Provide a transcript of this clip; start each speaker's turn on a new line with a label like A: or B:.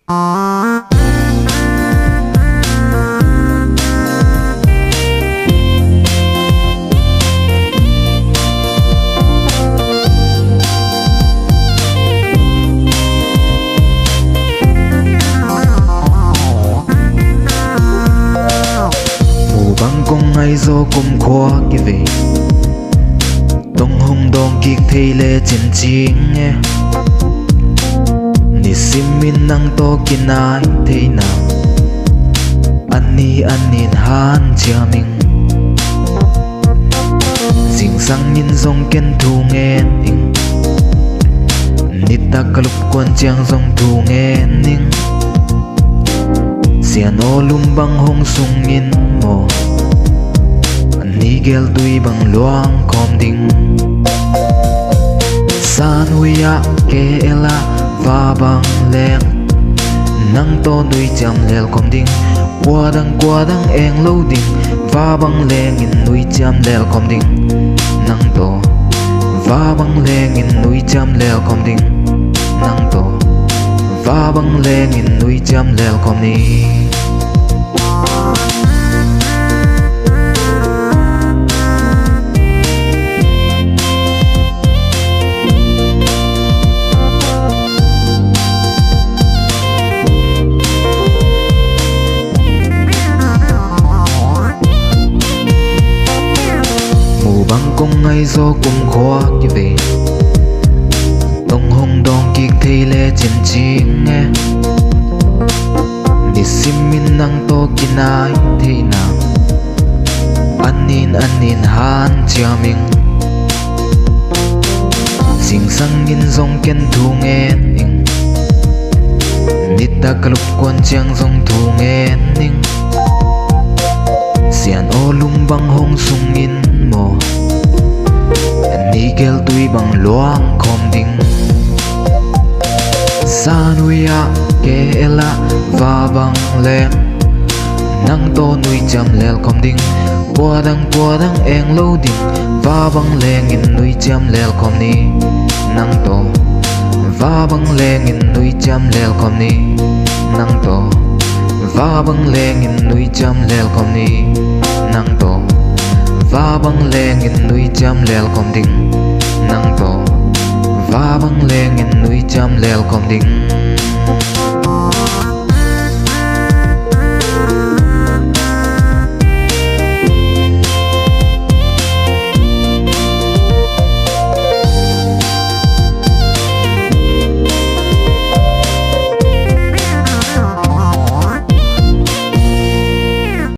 A: Công ngay do cùng khoa cái về tông hồng đong kiệt thấy lệ chân chính nghe ni sim min nang to kinai thấy nào anh in han chia mình ding sang nhìn dòng ken thu nghe ning ni ta cả lúc quan chang dòng thu nghe ning xian ô lum băng hong sung in mo Nigel tui bang luang kom ding san huya ke ela va bang leng nang to nui cham lel kom ding qua dang eng lo ding va bang leng in nui cham lel kom ding nang to va bang leng in nui cham lel kom ding nang to va bang leng in nui cham lel kom ni băng công ngay do cùng khoa cái về tông hồng đong kiệt thấy lệ chân chính nghe đi sim min nang to kinai thế nào anh in han chia mình sing sang nhìn dòng ken thu nghe ning nít ta cả lúc quan chang dòng thu nghe ning xian ô lum băng hong sung in mo Nigel tui bang luang kom ding sanuya ke ela va bang lem nang to nui cham lel kom ding qua dang eng lo ding va bang leng in nui cham lel kom ni nang to va bang leng in nui cham lel kom ni nang to va bang leng in nui cham lel kom ni nang to va bang leng in nui cham lel kom ding nang to va bang leng in nui cham lel kom ding